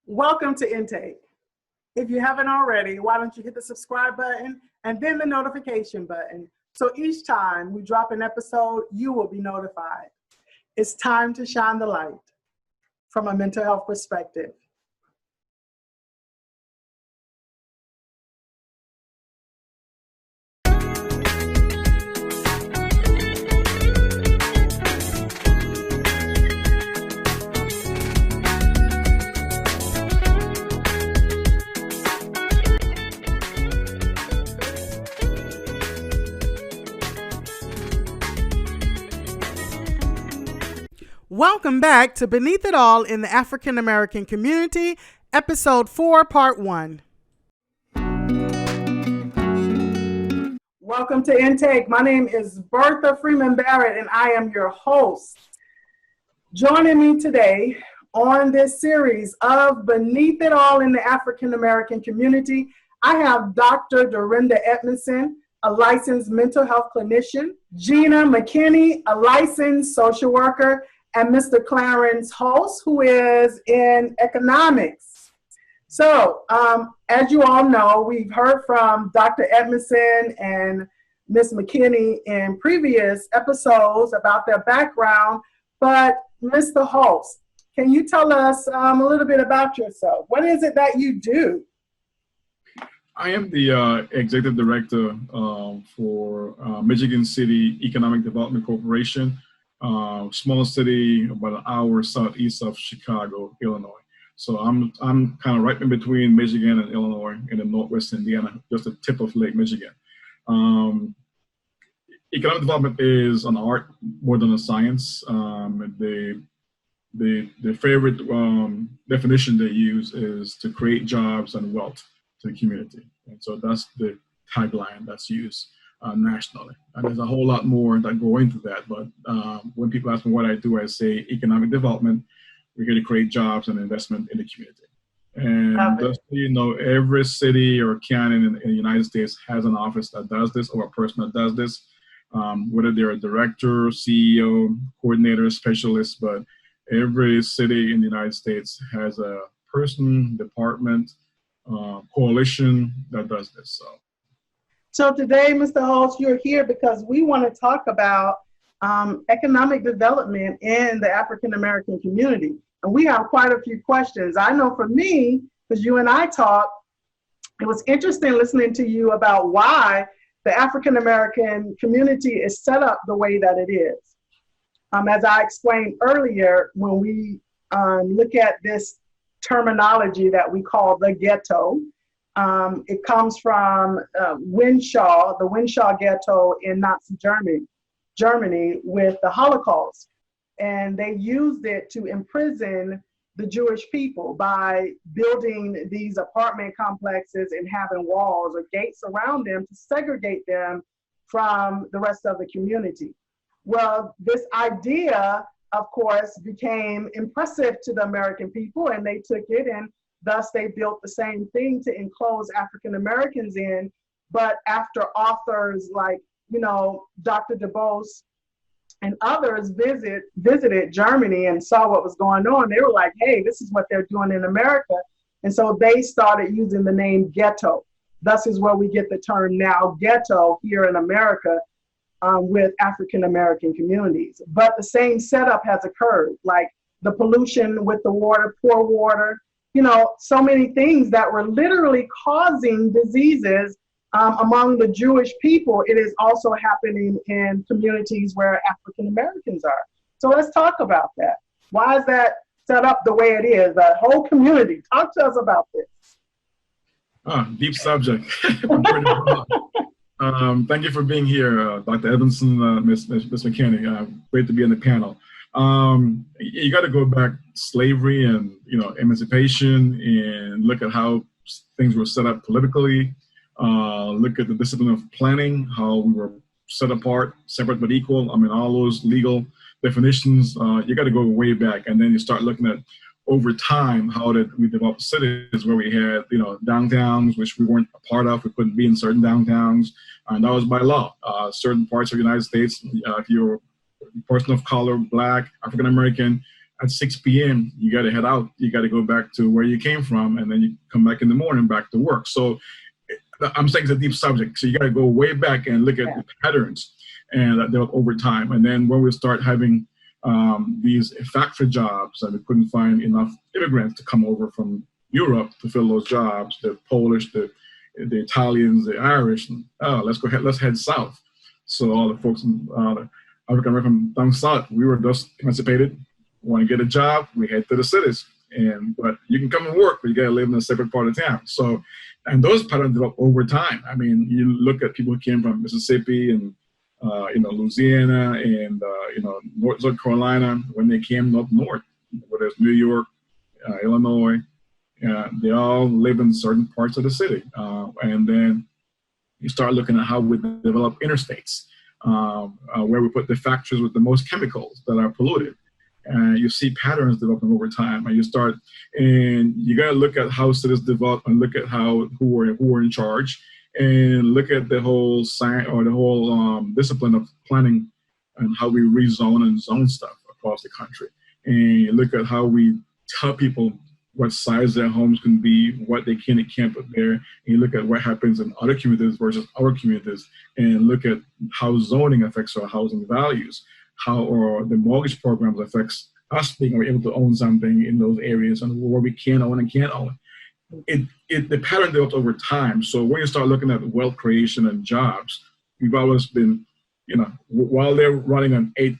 Welcome to Intake. If you haven't already, why don't you hit the subscribe button and then the notification button, so each time we drop an episode, you will be notified. It's time to shine the light from a mental health perspective. Welcome back to Beneath It All in the African American Community, Episode 4, Part 1. Welcome to Intake. My name is Bertha Freeman Barrett, and I am your host. Joining me today on this series of Beneath It All in the African American Community, I have Dr. Dorinda Edmondson, a licensed mental health clinician, Gina McKinney, a licensed social worker, and Mr. Clarence Hulse, who is in economics. So, as you all know, we've heard from Dr. Edmondson and Ms. McKinney in previous episodes about their background, but Mr. Hulse, can you tell us a little bit about yourself? What is it that you do? I am the executive director for Michigan City Economic Development Corporation. Small city, about an hour southeast of Chicago, Illinois. So I'm kind of right in between Michigan and Illinois in the northwest Indiana, just the tip of Lake Michigan. Economic development is an art more than a science. The favorite definition they use is to create jobs and wealth to the community. And so that's the tagline that's used nationally. And there's a whole lot more that go into that. But when people ask me what I do, I say economic development. We're here to create jobs and investment in the community. And just so you know, every city or county in the United States has an office that does this, or a person that does this, whether they're a director, CEO, coordinator, specialist. But every city in the United States has a person, department, coalition that does this. So today, Mr. Hulse, you're here because we want to talk about economic development in the African American community. And we have quite a few questions. I know for me, because you and I talked, it was interesting listening to you about why the African American community is set up the way that it is. As I explained earlier, when we look at this terminology that we call the ghetto, it comes from the Winshaw ghetto in Nazi Germany with the Holocaust. And they used it to imprison the Jewish people by building these apartment complexes and having walls or gates around them to segregate them from the rest of the community. Well, this idea, of course, became impressive to the American people, and they took it, and thus they built the same thing to enclose African Americans in. But after authors like, Dr. DuBose and others visited Germany and saw what was going on, they were like, hey, this is what they're doing in America. And so they started using the name ghetto. Thus is where we get the term now ghetto here in America with African American communities. But the same setup has occurred, like the pollution with the water, poor water, so many things that were literally causing diseases among the Jewish people. It is also happening in communities where African Americans are. So let's talk about that. Why is that set up the way it is? The whole community. Talk to us about this. Deep subject. Thank you for being here, Dr. Edmondson, Ms. McKinney. Great to be on the panel. You got to go back to slavery and emancipation and look at how things were set up politically. Look at the discipline of planning, how we were set apart, separate but equal. All those legal definitions. You got to go way back, and then you start looking at over time how did we develop cities where we had downtowns which we weren't a part of. We couldn't be in certain downtowns, and that was by law. Certain parts of the United States, if you're a person of color, Black, African American, at 6 p.m., you got to head out. You got to go back to where you came from, and then you come back in the morning back to work. So I'm saying it's a deep subject. So you got to go way back and look at the patterns and that develop over time. And then when we start having these factory jobs, and we couldn't find enough immigrants to come over from Europe to fill those jobs, the Polish, the Italians, the Irish, let's head south. So all the folks in African American down south, we were just emancipated, want to get a job, we head to the cities. But you can come and work, but you got to live in a separate part of town. So, and those patterns develop over time. I mean, you look at people who came from Mississippi and Louisiana and North Carolina when they came up north, whether it's New York, Illinois, they all live in certain parts of the city. And then you start looking at how we develop interstates, where we put the factories with the most chemicals that are polluted. And you see patterns developing over time, and you got to look at how cities develop and look at who are in charge, and look at the whole science or the whole discipline of planning and how we rezone and zone stuff across the country. And you look at how we tell people what size their homes can be, what they can and can't put there. And you look at what happens in other communities versus our communities, and look at how zoning affects our housing values, how or the mortgage programs affects us being able to own something in those areas and where we can own and can't own. The pattern develops over time. So when you start looking at wealth creation and jobs, we've always been, while they're running on 8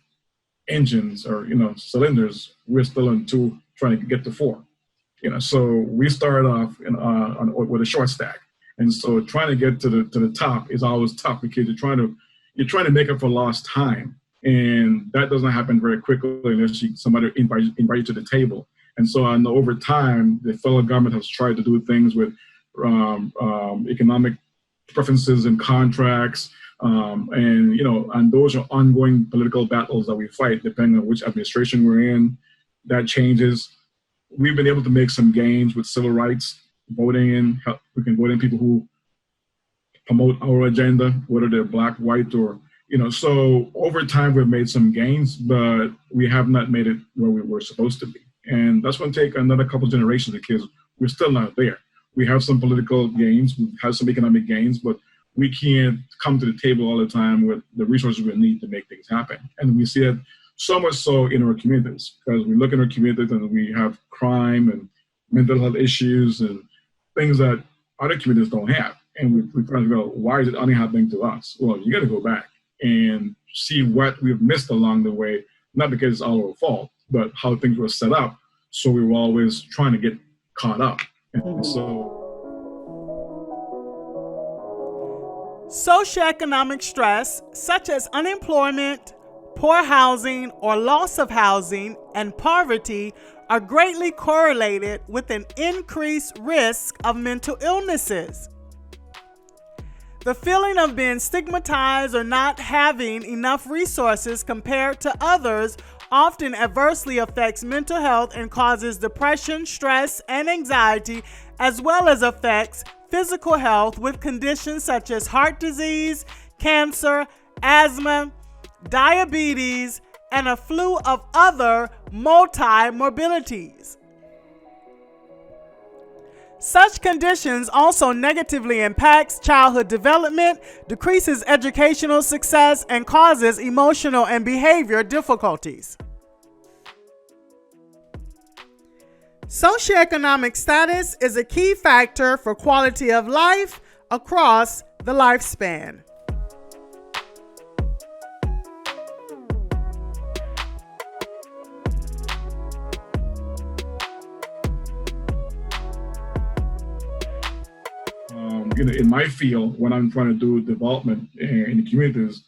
engines or, cylinders, we're still on 2 trying to get to 4. So we started off with a short stack. And so trying to get to the top is always tough because you're trying to make up for lost time. And that doesn't happen very quickly unless somebody invite you to the table. And so I know over time, the federal government has tried to do things with economic preferences and contracts. And those are ongoing political battles that we fight depending on which administration we're in. That changes. We've been able to make some gains with civil rights, voting we can vote in people who promote our agenda, whether they're black, white, or so over time we've made some gains, but we have not made it where we were supposed to be. And that's going to take another couple generations because we're still not there. We have some political gains, we have some economic gains, but we can't come to the table all the time with the resources we need to make things happen. And we see it so much so in our communities, because we look in our communities and we have crime and mental health issues and things that other communities don't have. And we try to go, why is it only happening to us? Well, you got to go back and see what we've missed along the way, not because it's all our fault, but how things were set up. So we were always trying to get caught up. And so socioeconomic stress, such as unemployment, poor housing or loss of housing, and poverty are greatly correlated with an increased risk of mental illnesses. The feeling of being stigmatized or not having enough resources compared to others often adversely affects mental health and causes depression, stress, and anxiety, as well as affects physical health with conditions such as heart disease, cancer, asthma, diabetes, and a slew of other multi-morbidities. Such conditions also negatively impacts childhood development, decreases educational success, and causes emotional and behavior difficulties. Socioeconomic status is a key factor for quality of life across the lifespan. In my field, when I'm trying to do development in the communities,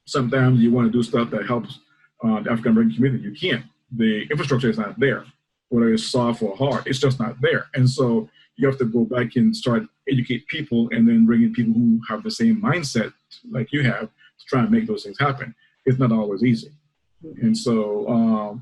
sometimes you want to do stuff that helps the African American community. You can't. The infrastructure is not there, whether it's soft or hard. It's just not there. And so you have to go back and start educate people, and then bring in people who have the same mindset like you have to try and make those things happen. It's not always easy. And so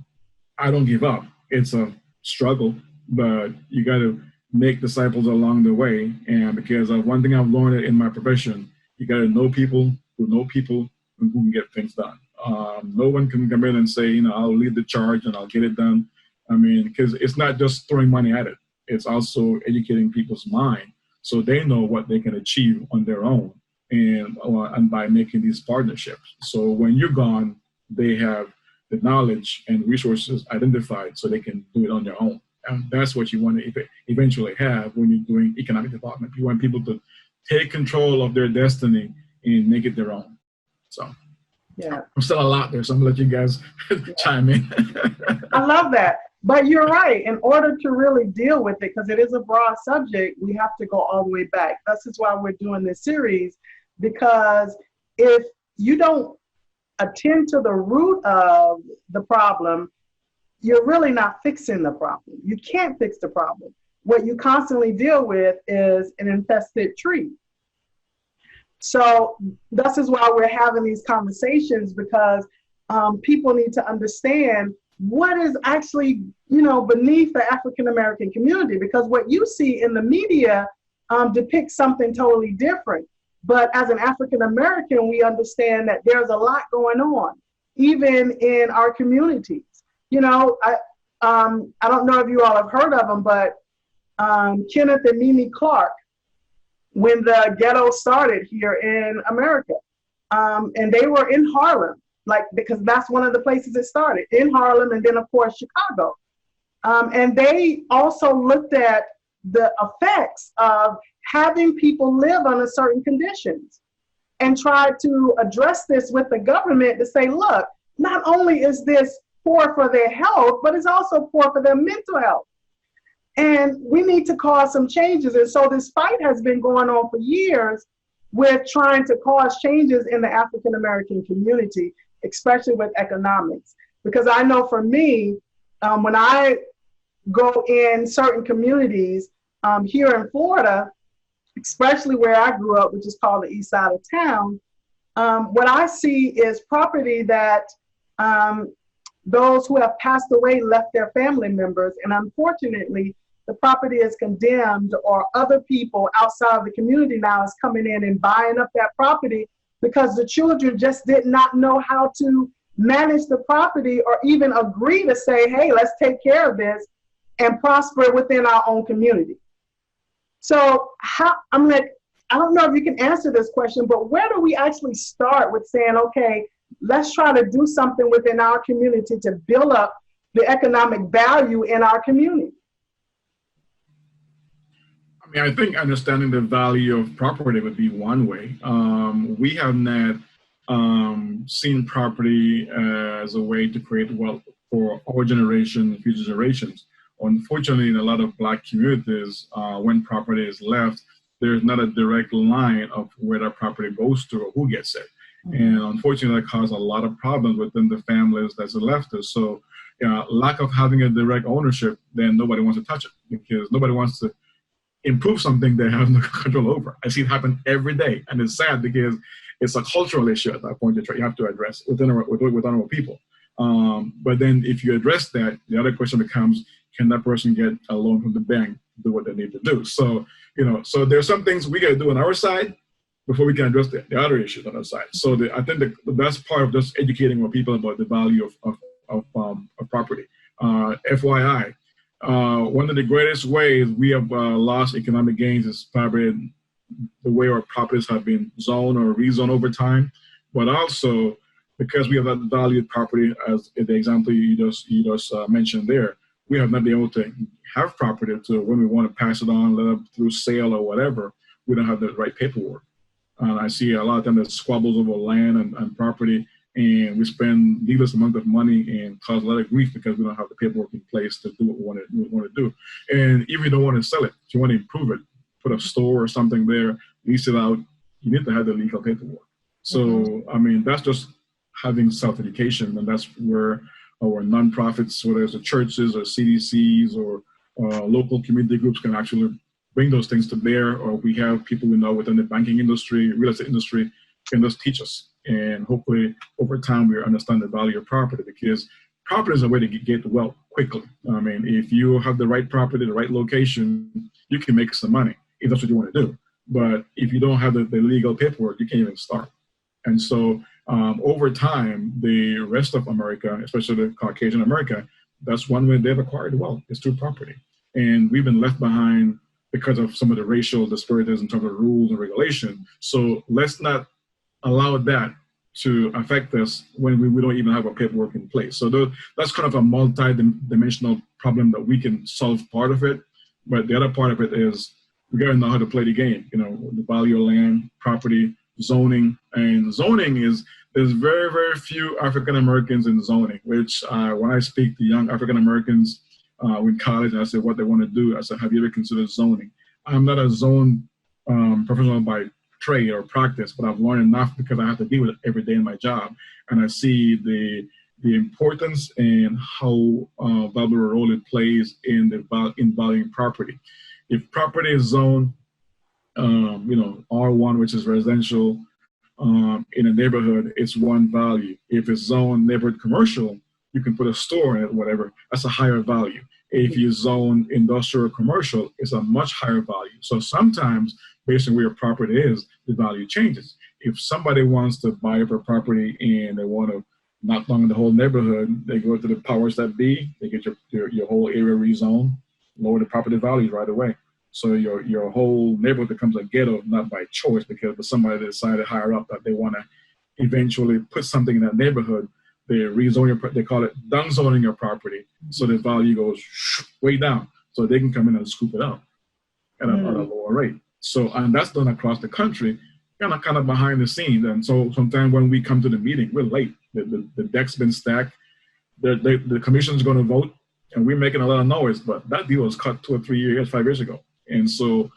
I don't give up. It's a struggle, but you got to make disciples along the way. And because one thing I've learned in my profession, you got to know people who can get things done. No one can come in and say, you know, I'll lead the charge and I'll get it done. I mean, because it's not just throwing money at it. It's also educating people's mind so they know what they can achieve on their own and by making these partnerships. So when you're gone, they have the knowledge and resources identified so they can do it on their own. And that's what you want to eventually have when you're doing economic development. You want people to take control of their destiny and make it their own. So yeah, I'm still a lot there, so I'm gonna let you guys chime in. I love that. But you're right. In order to really deal with it, because it is a broad subject, we have to go all the way back. This is why we're doing this series, because if you don't attend to the root of the problem, you're really not fixing the problem. You can't fix the problem. What you constantly deal with is an infested tree. So this is why we're having these conversations, because people need to understand what is actually, you know, beneath the African American community, because what you see in the media depicts something totally different. But as an African American, we understand that there's a lot going on, even in our communities. You know, I don't know if you all have heard of them, but Kenneth and Mimi Clark, when the ghetto started here in America, and they were in Harlem, because that's one of the places it started, in Harlem, and then of course Chicago. And they also looked at the effects of having people live under certain conditions and tried to address this with the government to say, look, not only is this poor for their health, but it's also poor for their mental health. And we need to cause some changes. And so this fight has been going on for years with trying to cause changes in the African American community, especially with economics. Because I know for me, when I go in certain communities here in Florida, especially where I grew up, which is called the east side of town, what I see is property that those who have passed away left their family members. And unfortunately, the property is condemned, or other people outside of the community now is coming in and buying up that property because the children just did not know how to manage the property or even agree to say, hey, let's take care of this and prosper within our own community. So I don't know if you can answer this question, but where do we actually start with saying, okay, let's try to do something within our community to build up the economic value in our community? I mean, I think understanding the value of property would be one way. We have not seen property as a way to create wealth for our generation and future generations. Unfortunately, in a lot of Black communities, when property is left, there's not a direct line of where that property goes to or who gets it. And unfortunately, that causes a lot of problems within the families that's left us. So lack of having a direct ownership, then nobody wants to touch it, because nobody wants to improve something they have no control over. I see it happen every day. And it's sad because it's a cultural issue at that point that you have to address within our people. But then if you address that, the other question becomes, can that person get a loan from the bank to do what they need to do? So, so there's some things we got to do on our side before we can address the other issues on our side. So I think the best part of just educating more people about the value of property. FYI, one of the greatest ways we have lost economic gains is probably the way our properties have been zoned or rezoned over time, but also because we have not valued property, as the example you just mentioned there, we have not been able to have property to when we want to pass it on, let it through sale or whatever. We don't have the right paperwork. And I see a lot of them that squabbles over land and property, and we spend needless amount of money and cause a lot of grief because we don't have the paperwork in place to do what we want to do. And if you don't want to sell it, if you want to improve it, put a store or something there, lease it out, you need to have the legal paperwork. So, I mean, that's just having self-education, and that's where our nonprofits, whether it's the churches or CDCs or local community groups, can actually bring those things to bear, or we have people we know within the banking industry, real estate industry, can just teach us. And hopefully over time we understand the value of property, because property is a way to get wealth quickly. I mean, if you have the right property, the right location, you can make some money if that's what you want to do. But if you don't have the legal paperwork, you can't even start. And so over time, the rest of America, especially the Caucasian America, that's one way they've acquired wealth, is through property. And we've been left behind because of some of the racial disparities in terms of rules and regulation. So let's not allow that to affect us when we don't even have a paperwork in place. So that's kind of a multi-dimensional problem that we can solve part of it. But the other part of it is we got to know how to play the game. You know, the value of land, property, zoning. And zoning is, there's very, very few African Americans in zoning, which when I speak to young African Americans in college, and I say what they want to do, I said, have you ever considered zoning? I'm not a zone professional by trade or practice, but I've learned enough because I have to deal with it every day in my job. And I see the importance and how valuable a role it plays in valuing property. If property is zoned, R1, which is residential, in a neighborhood, it's one value. If it's zoned neighborhood commercial, you can put a store in it, whatever. That's a higher value. If you zone industrial or commercial, it's a much higher value. So sometimes, based on where your property is, the value changes. If somebody wants to buy up a property and they want to knock down the whole neighborhood, they go to the powers that be, they get your whole area rezoned, lower the property values right away. So your whole neighborhood becomes a ghetto, not by choice, because somebody decided higher up that they want to eventually put something in that neighborhood. They rezone they call it down zoning your property, so the value goes way down, so they can come in and scoop it up at a lower rate. So, and that's done across the country, kind of behind the scenes. And so sometimes when we come to the meeting, we're late. The deck's been stacked. The commission's going to vote, and we're making a lot of noise. But that deal was cut 2 or 3 years, 5 years ago. And so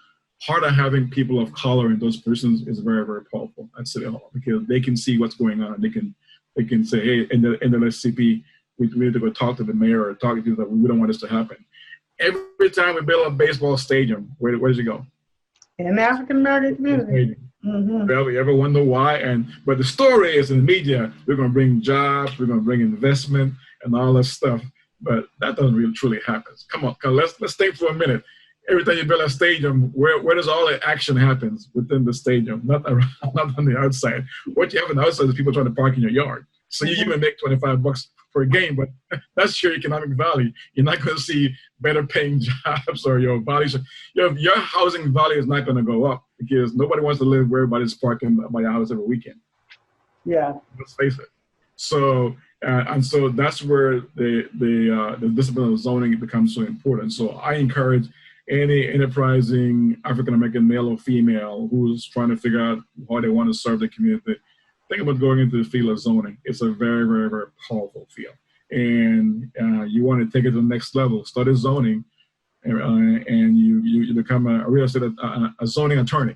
part of having people of color in those positions is very, very powerful at City Hall, because they can see what's going on. They can say, hey, in the SCP, we need to go talk to the mayor or talk to people that we don't want this to happen. Every time we build a baseball stadium, where does it go? In the African American community. Mm-hmm. Well, you ever wonder why? But the story is in the media, we're going to bring jobs, we're going to bring investment and all that stuff. But that doesn't really truly happen. Come on, let's think for a minute. Every time you build a stadium, where does all the action happens? Within the stadium, not on the outside. What you have on the outside is people trying to park in your yard. So you even make $25 for a game, but that's your economic value. You're not going to see better paying jobs, or your value. Your housing value is not going to go up, because nobody wants to live where everybody's parking by your house every weekend. Yeah. Let's face it. So and so that's where the discipline of zoning becomes so important. So I encourage any enterprising African American male or female who's trying to figure out how they want to serve the community, think about going into the field of zoning. It's a very, very, very powerful field. And you want to take it to the next level, study zoning, and you become a real estate, a zoning attorney.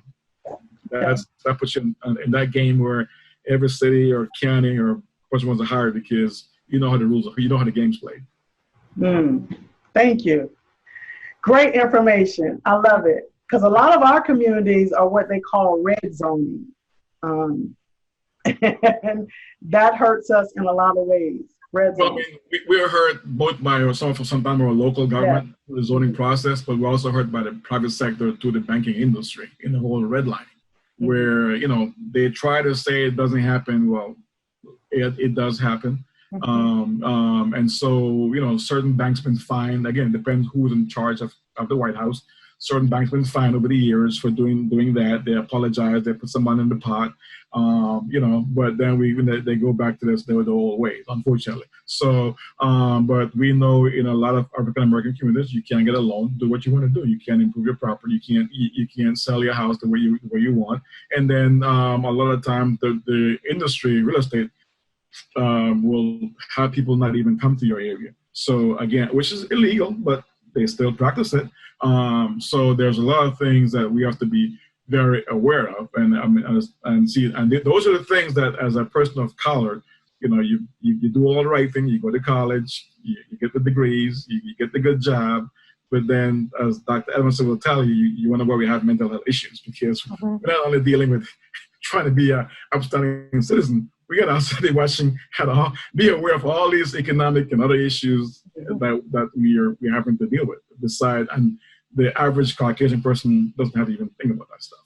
That puts you in that game where every city or county or person wants to hire, because you know how the rules are, you know how the game's played. Thank you. Great information. I love it. Because a lot of our communities are what they call red zoning. And that hurts us in a lot of ways. Red zoning. Well, I mean, we are hurt both by sometimes our local government through the zoning process, but we're also hurt by the private sector through the banking industry in the whole redlining, where they try to say it doesn't happen. Well, it does happen. And so, certain banks been fined. Again, it depends who's in charge of the White House. Certain banks been fined over the years for doing that. They apologize. They put some money in the pot. But then they go back to the old ways, unfortunately. So, but we know in a lot of African American communities, you can't get a loan, do what you want to do. You can't improve your property. You can't sell your house the way you want. And then a lot of times the industry, real estate, will have people not even come to your area. So again, which is illegal, but they still practice it. So there's a lot of things that we have to be very aware of, and those are the things that, as a person of color, you do all the right thing. You go to college, you get the degrees, you get the good job, but then, as Dr. Edmondson will tell you, you wonder why we have mental health issues, because we're not only dealing with trying to be an upstanding citizen, we got also be watching how to be aware of all these economic and other issues that we're having to deal with. Besides, and the average Caucasian person doesn't have to even think about that stuff.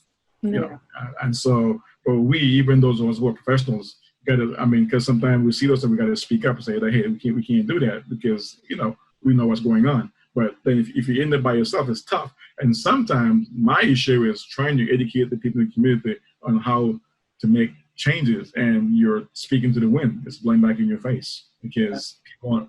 And so, but we, even those of us who are professionals, because sometimes we see those and we got to speak up and say that, hey, we can't do that because, we know what's going on. But then if you end up by yourself, it's tough. And sometimes my issue is trying to educate the people in the community on how to make changes, and you're speaking to the wind. It's blowing back in your face because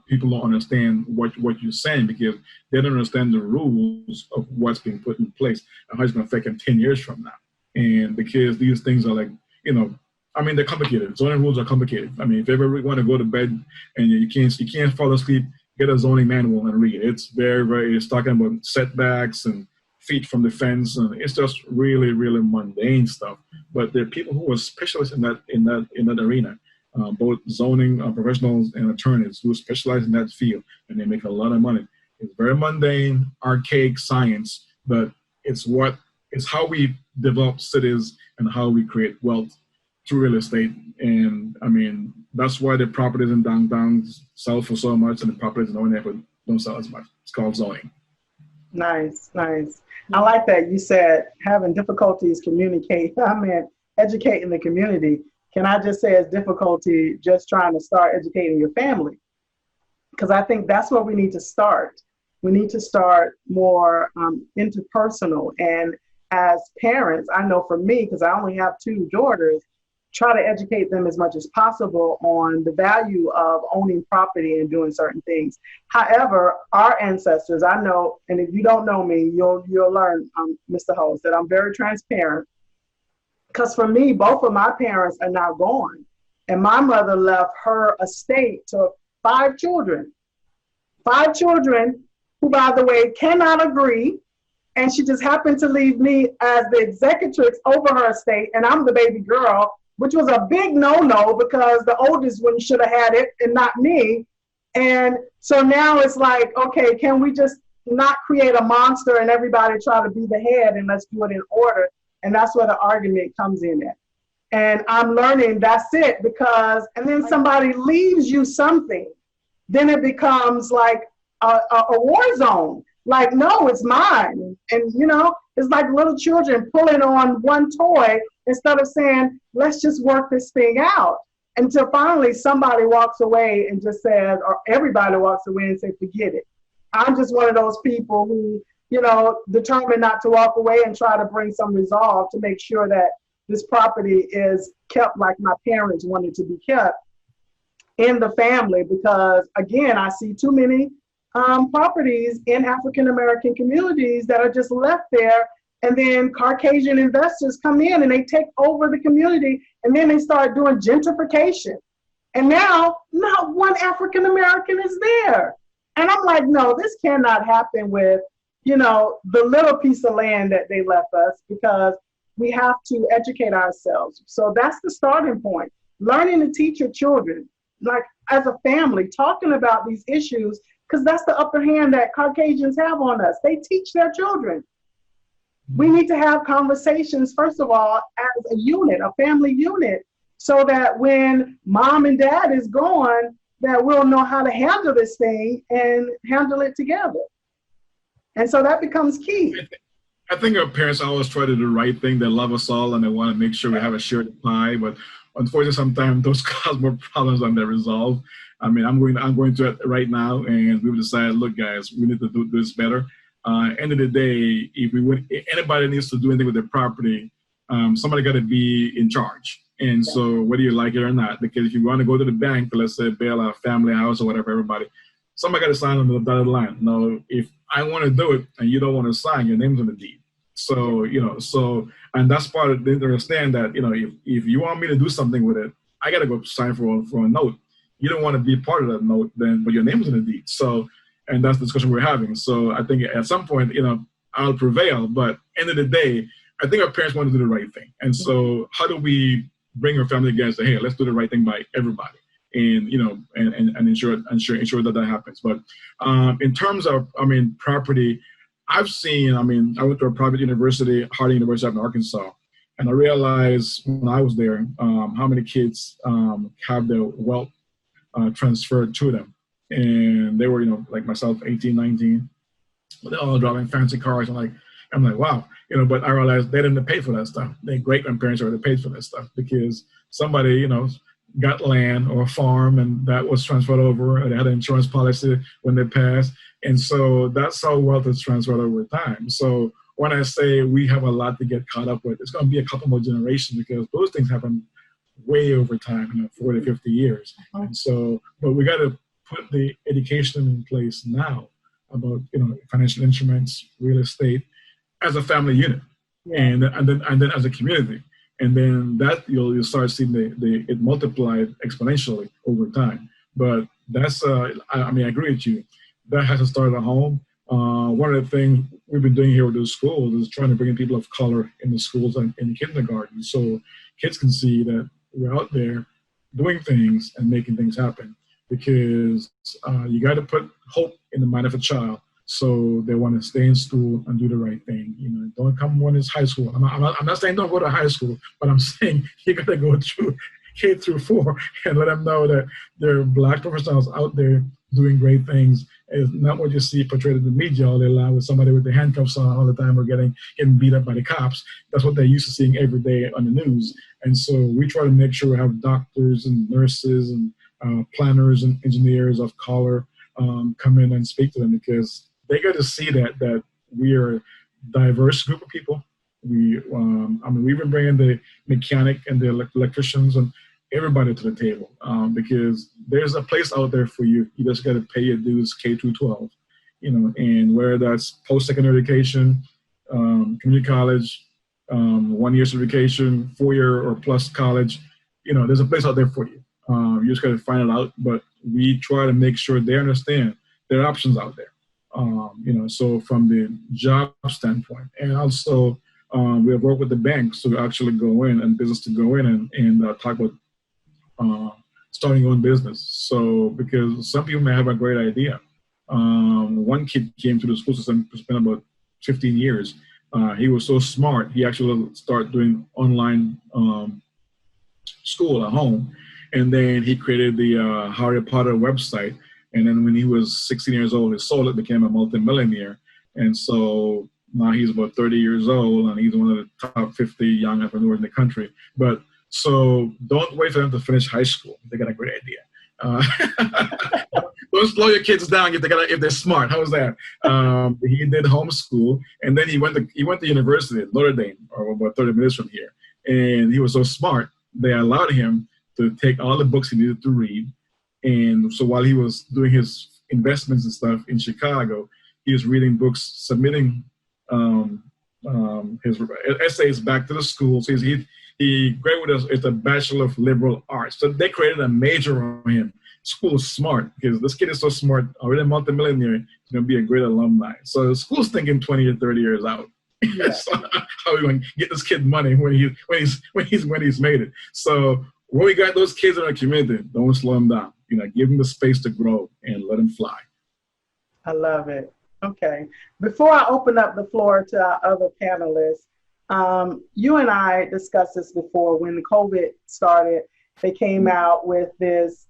people don't understand what you're saying, because they don't understand the rules of what's being put in place and how it's going to affect them 10 years from now. And because these things are like, they're complicated. Zoning rules are complicated. If you ever want to go to bed and you can't fall asleep, get a zoning manual and read. It's it's talking about setbacks and feet from the fence, and it's just really, really mundane stuff. But there are people who are specialists in that arena, both zoning professionals and attorneys who specialize in that field, and they make a lot of money. It's very mundane, archaic science, but it's how we develop cities and how we create wealth through real estate. And that's why the properties in downtowns sell for so much and the properties in the neighborhood don't sell as much. It's called zoning. Nice. I like that you said having difficulties educating the community. Can I just say it's difficulty just trying to start educating your family? Because I think that's where we need to start. We need to start more interpersonal. And as parents, I know for me, because I only have 2 daughters, try to educate them as much as possible on the value of owning property and doing certain things. However, our ancestors, I know, and if you don't know me, you'll learn, Mr. Hulse, that I'm very transparent. Because for me, both of my parents are now gone. And my mother left her estate to 5 children. 5 children who, by the way, cannot agree. And she just happened to leave me as the executrix over her estate, and I'm the baby girl, which was a big no-no because the oldest one should have had it and not me. And so now it's like, okay, can we just not create a monster and everybody try to be the head, and let's do it in order? And that's where the argument comes in at. And I'm learning that's it, because, and then somebody leaves you something, then it becomes like a war zone. Like, no, it's mine. And, it's like little children pulling on one toy instead of saying, let's just work this thing out. Until finally somebody walks away and just says, or everybody walks away and say, forget it. I'm just one of those people who, determined not to walk away and try to bring some resolve to make sure that this property is kept like my parents wanted to be kept in the family. Because, again, I see too many properties in African-American communities that are just left there, and then Caucasian investors come in and they take over the community, and then they start doing gentrification. And now not one African-American is there. And I'm like, no, this cannot happen with, the little piece of land that they left us, because we have to educate ourselves. So that's the starting point. Learning to teach your children, like as a family, talking about these issues, because that's the upper hand that Caucasians have on us. They teach their children. We need to have conversations, first of all, as a unit, a family unit, so that when mom and dad is gone, that we'll know how to handle this thing and handle it together. And so that becomes key. I think our parents always try to do the right thing. They love us all and they want to make sure we have a shared pie, but unfortunately, sometimes those cause more problems than they resolve. I'm going to it right now, and we've decided, look, guys, we need to do this better. End of the day, if anybody needs to do anything with their property, somebody got to be in charge. And so whether you like it or not, because if you want to go to the bank, let's say bail a family house or whatever, everybody, somebody got to sign on the dotted line. Now, if I want to do it and you don't want to sign, your name's on the deed. So, and that's part of, they understand that, if you want me to do something with it, I got to go sign for a note. You don't want to be part of that note, then, but your name's in the deed. So, and that's the discussion we're having. So I think at some point, I'll prevail, but end of the day, I think our parents want to do the right thing. And so how do we bring our family together and say, hey, let's do the right thing by everybody, and, and ensure that happens. But in terms of, property, I've seen, I went to a private university, Harding University up in Arkansas, and I realized when I was there, how many kids have their wealth transferred to them. And they were, like myself, 18, 19, but they're all driving fancy cars. I'm like, wow, but I realized they didn't pay for that stuff. Their great grandparents already paid for that stuff, because somebody, got land or a farm, and that was transferred over, and they had an insurance policy when they passed. And so that's how wealth is transferred over time. So when I say we have a lot to get caught up with, it's going to be a couple more generations, because those things happen way over time, 40, 50 years. And so, but we got to put the education in place now about, financial instruments, real estate, as a family unit, and then as a community. And then that you'll start seeing it multiply exponentially over time. But that's, I agree with you. That has to start at home. One of the things we've been doing here with the schools is trying to bring in people of color in the schools and in kindergarten, so kids can see that we're out there doing things and making things happen. Because you got to put hope in the mind of a child, so they want to stay in school and do the right thing. Don't come when it's high school. I'm not saying don't go to high school, but I'm saying you got to go through K through 4 and let them know that there are Black professionals out there doing great things. It's not what you see portrayed in the media all day long, with somebody with the handcuffs on all the time or getting beat up by the cops. That's what they're used to seeing every day on the news. And so we try to make sure we have doctors and nurses and planners and engineers of color come in and speak to them, because they got to see that we are a diverse group of people. We've been bringing the mechanic and the electricians and everybody to the table, because there's a place out there for you. You just got to pay your dues K through 12, and whether that's post-secondary education, community college, 1 year certification, 4 year or plus college, there's a place out there for you. You just got to find it out, but we try to make sure they understand there are options out there. So from the job standpoint, and also we have worked with the banks to actually go in and business to go in and talk about starting your own business. So because some people may have a great idea. One kid came to the school system, spent about 15 years. He was so smart, he actually started doing online school at home. And then he created the Harry Potter website. And then when he was 16 years old, he sold it, became a multimillionaire. And so now he's about 30 years old, and he's one of the top 50 young entrepreneurs in the country. But so don't wait for them to finish high school. They got a great idea. Don't slow your kids down if they're smart. How's that? He did homeschool, and then he went to university at Notre Dame, or about 30 minutes from here. And he was so smart, they allowed him to take all the books he needed to read. And so while he was doing his investments and stuff in Chicago, he was reading books, submitting his essays back to the school. So he graduated with a Bachelor of Liberal Arts. So they created a major on him. School is smart, because this kid is so smart, already a multimillionaire, he's going to be a great alumni. So the school's thinking 20 or 30 years out. Yeah. So how are we going to get this kid money when he's made it? So when we got those kids in our community, don't slow them down. Give them the space to grow and let them fly. I love it. Okay. Before I open up the floor to our other panelists, you and I discussed this before. When COVID started, they came out with this,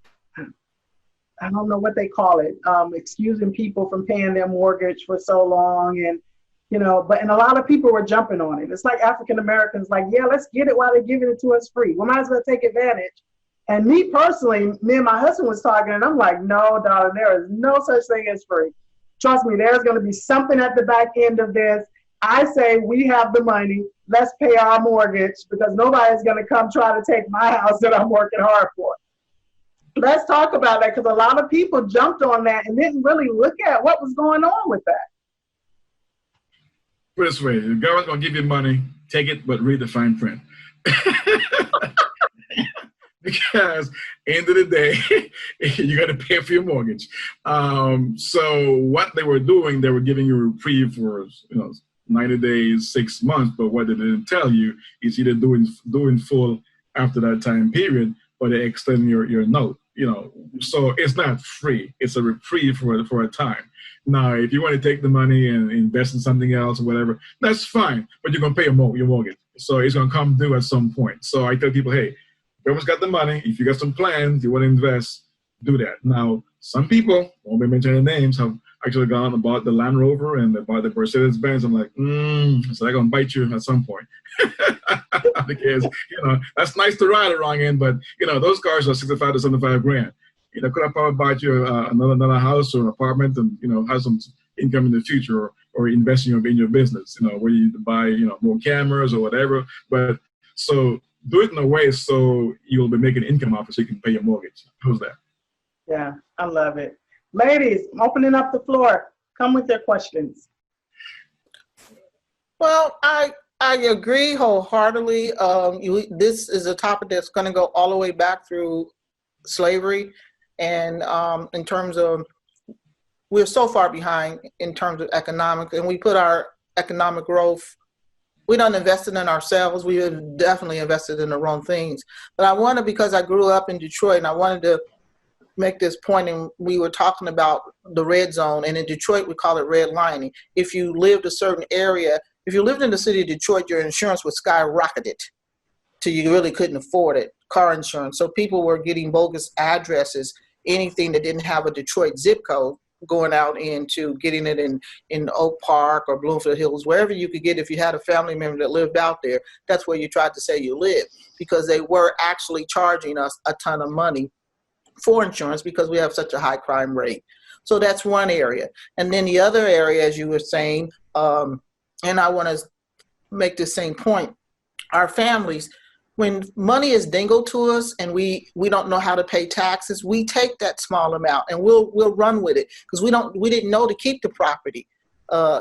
I don't know what they call it, excusing people from paying their mortgage for so long. And, and a lot of people were jumping on it. It's like African Americans, like, yeah, let's get it while they're giving it to us free. We might as well take advantage. And me personally, me and my husband was talking, and I'm like, no, darling, there is no such thing as free. Trust me, there's going to be something at the back end of this. I say we have the money. Let's pay our mortgage, because nobody's going to come try to take my house that I'm working hard for. Let's talk about that, because a lot of people jumped on that and didn't really look at what was going on with that. Put it this way, the government's going to give you money, take it, but read the fine print. Because end of the day, you got to pay for your mortgage. So what they were doing, they were giving you a reprieve for 90 days, 6 months. But what they didn't tell you is either doing full after that time period, or they extend your note. So it's not free. It's a reprieve for a time. Now, if you want to take the money and invest in something else or whatever, that's fine. But you're gonna pay your mortgage, so it's gonna come due at some point. So I tell people, hey, whoever's got the money, if you got some plans, you want to invest, do that. Now, some people, won't be mentioning names, have actually gone out and bought the Land Rover and they bought the Mercedes Benz. I'm like, so they're gonna bite you at some point. Because that's nice to ride around in, but those cars are 65 to 75 grand. Could I probably buy you another house or an apartment and have some income in the future, or invest in your business, where you buy more cameras or whatever. But so do it in a way so you'll be making income off it so you can pay your mortgage. How's that? Yeah, I love it. Ladies, I'm opening up the floor. Come with your questions. Well, I agree wholeheartedly. This is a topic that's going to go all the way back through slavery, and in terms of we're so far behind in terms of economics, and we put our economic growth. We don't invest in ourselves. We have definitely invested in the wrong things. But because I grew up in Detroit, and I wanted to make this point, and we were talking about the red zone, and in Detroit we call it redlining. If you lived a certain area, if you lived in the city of Detroit, your insurance was skyrocketed till you really couldn't afford it, car insurance. So people were getting bogus addresses, anything that didn't have a Detroit zip code, going out into getting it in Oak Park or Bloomfield Hills, wherever you could get. If you had a family member that lived out there, that's where you tried to say you lived, because they were actually charging us a ton of money for insurance because we have such a high crime rate. So that's one area. And then the other area, as you were saying, and I want to make the same point, our families, when money is dingled to us and we don't know how to pay taxes, we take that small amount and we'll run with it because we didn't know to keep the property.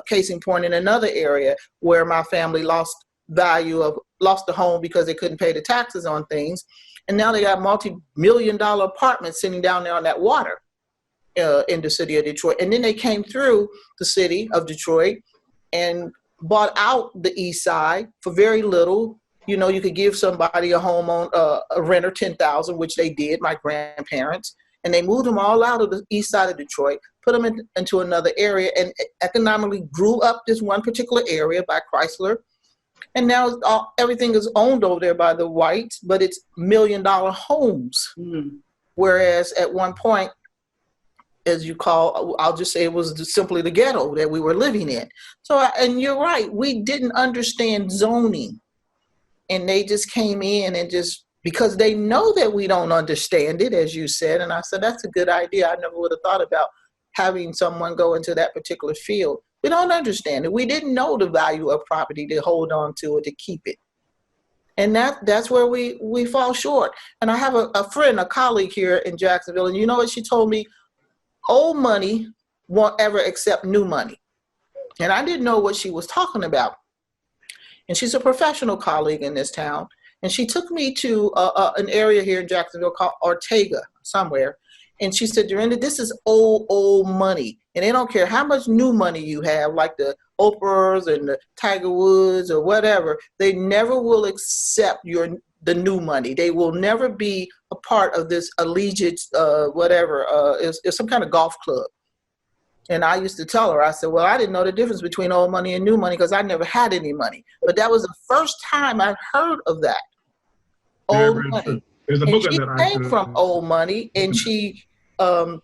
Case in point, in another area where my family lost the home because they couldn't pay the taxes on things, and now they got multi-million-dollar apartments sitting down there on that water in the city of Detroit. And then they came through the city of Detroit and bought out the east side for very little. You could give somebody a home on a renter $10,000, which they did, my grandparents, and they moved them all out of the east side of Detroit, put them into another area, and economically grew up this one particular area by Chrysler. And now everything is owned over there by the whites, but it's $1 million homes. Whereas at one point, as you call, I'll just say it was simply the ghetto that we were living in. So, and you're right, we didn't understand zoning. And they just came in and just, because they know that we don't understand it, as you said. And I said, that's a good idea. I never would have thought about having someone go into that particular field. We don't understand it. We didn't know the value of property to hold on to it, to keep it. And that's where we fall short. And I have a friend, a colleague here in Jacksonville, and you know what she told me? Old money won't ever accept new money. And I didn't know what she was talking about. And she's a professional colleague in this town. And she took me to an area here in Jacksonville called Ortega somewhere. And she said, Dorinda, this is old money. And they don't care how much new money you have, like the Oprahs and the Tiger Woods or whatever. They never will accept the new money. They will never be a part of this allegiance, it's some kind of golf club. And I used to tell her, I said, well, I didn't know the difference between old money and new money because I never had any money. But that was the first time I heard of that. Old money. There's a and book she that came from old money, and she and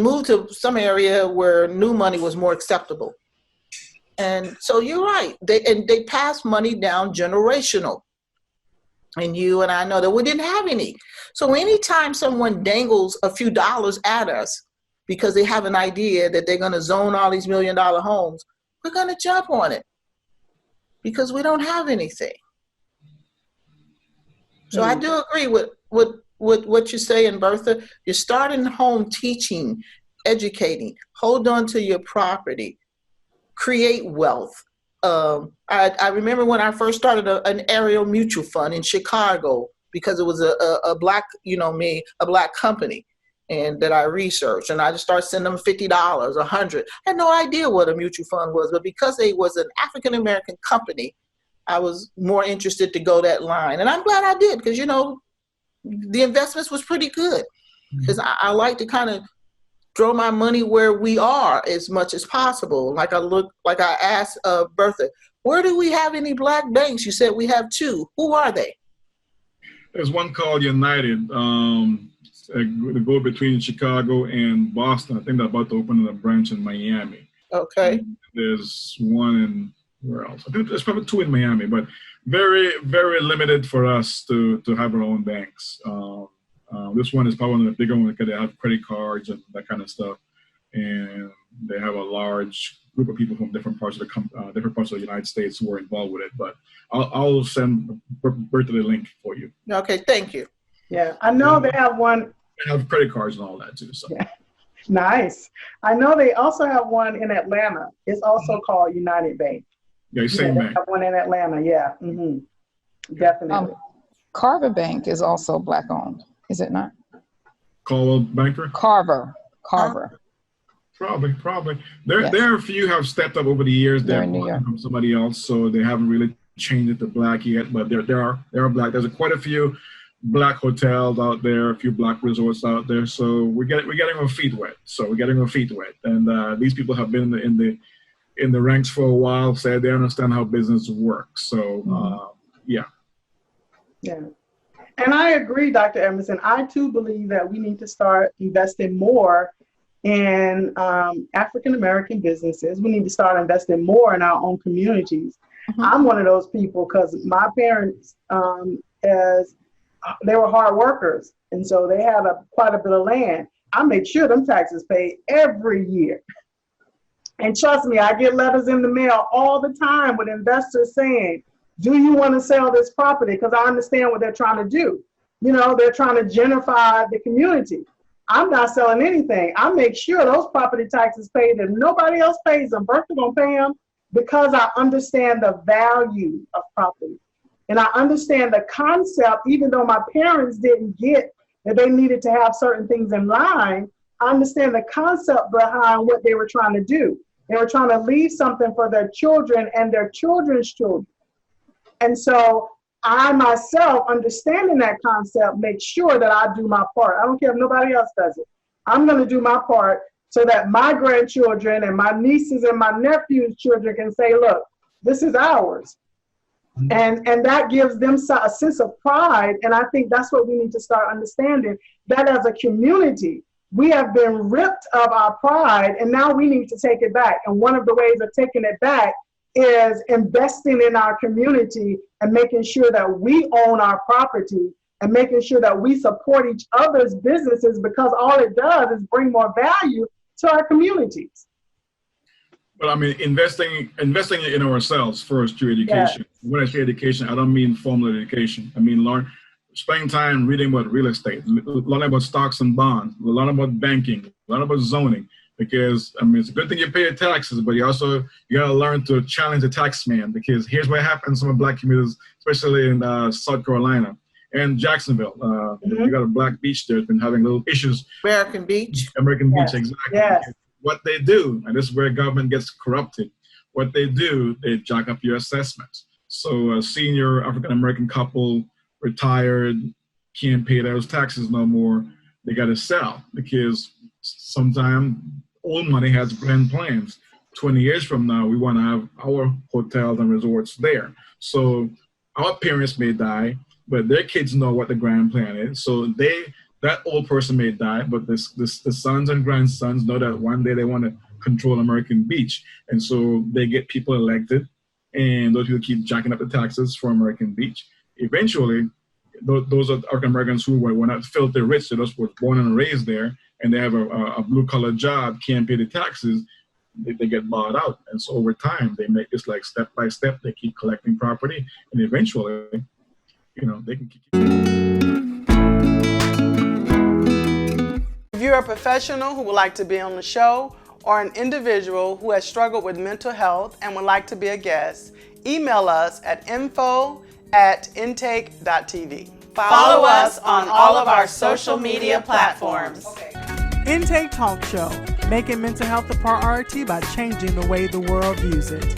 moved to some area where new money was more acceptable. And so you're right. They passed money down generational. And you and I know that we didn't have any. So anytime someone dangles a few dollars at us, because they have an idea that they're going to zone all these $1 million homes, we're going to jump on it because we don't have anything. So I do agree with what you say, and Bertha, you're starting home teaching, educating, hold on to your property, create wealth. I remember when I first started an aerial mutual fund in Chicago because it was a black, a black company. And that I researched, and I just started sending them $50, $100. I had no idea what a mutual fund was, but because it was an African-American company, I was more interested to go that line. And I'm glad I did, because, the investments was pretty good. Because I like to kind of throw my money where we are as much as possible. Like I asked Bertha, where do we have any black banks? You said we have 2. Who are they? There's one called United. the go between Chicago and Boston. I think they're about to open a branch in Miami. Okay. And there's one in, where else? I think there's probably two in Miami, but very, very limited for us to have our own banks. This one is probably one of the bigger ones because they have credit cards and that kind of stuff. And they have a large group of people from different parts of the United States who are involved with it. But I'll send Bertha the link for you. Okay, thank you. Yeah, I know they have one. They have credit cards and all that too. So. Yeah. Nice. I know they also have one in Atlanta. It's also called United Bank. Yeah, same they bank. have one in Atlanta. Yeah, definitely. Carver Bank is also Black owned, is it not? Caldwell Banker? Carver. Probably. There are a few have stepped up over the years. They're in New York. From somebody else, so they haven't really changed it to Black yet. But there are Black. There's quite a few Black hotels out there, a few Black resorts out there. So we're getting our feet wet. And these people have been in the ranks for a while. Said they understand how business works. So yeah. And I agree, Dr. Emerson. I too believe that we need to start investing more in African-American businesses. We need to start investing more in our own communities. I'm one of those people because my parents, they were hard workers. And so they had quite a bit of land. I made sure them taxes paid every year. And trust me, I get letters in the mail all the time with investors saying, do you want to sell this property? Because I understand what they're trying to do. You know, they're trying to gentrify the community. I'm not selling anything. I make sure those property taxes paid. If nobody else pays them, Bertha gonna pay them because I understand the value of property. And I understand the concept, even though my parents didn't get that they needed to have certain things in line, I understand the concept behind what they were trying to do. They were trying to leave something for their children and their children's children. And so I myself, understanding that concept, make sure that I do my part. I don't care if nobody else does it. I'm going to do my part so that my grandchildren and my nieces and my nephews' children can say, look, this is ours. And that gives them a sense of pride. And I think that's what we need to start understanding, that as a community, we have been ripped of our pride and now we need to take it back. And one of the ways of taking it back is investing in our community and making sure that we own our property and making sure that we support each other's businesses, because all it does is bring more value to our communities. But I mean, investing in ourselves first through education. Yes. When I say education, I don't mean formal education. I mean spending time reading about real estate, learning about stocks and bonds, learning about banking, learning about zoning. Because I mean, it's a good thing you pay your taxes, but you gotta learn to challenge the tax man. Because here's what happens in some Black communities, especially in South Carolina and Jacksonville. You got a Black beach there that's been having little issues. American Beach, exactly. Yes. What they do, and this is where government gets corrupted. What they do, they jack up your assessments. So a senior African-American couple retired, can't pay those taxes no more. They got to sell because sometimes old money has grand plans. 20 years from now, we want to have our hotels and resorts there. So our parents may die, but their kids know what the grand plan is. So that old person may die, but the sons and grandsons know that one day they want to control American Beach. And so they get people elected, and those people keep jacking up the taxes for American Beach. Eventually, those are African Americans who were not filthy rich, they just were born and raised there, and they have a blue-collar job, can't pay the taxes, they get bought out. And so over time, they make this like step by step, they keep collecting property, and eventually, they can keep. If you're a professional who would like to be on the show, or an individual who has struggled with mental health and would like to be a guest, email us at info@intake.tv. Follow us on all of our social media platforms. Intake Talk Show, making mental health a priority by changing the way the world views it.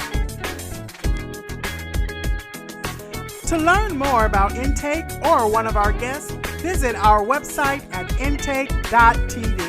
To learn more about Intake or one of our guests, visit our website at intake.tv.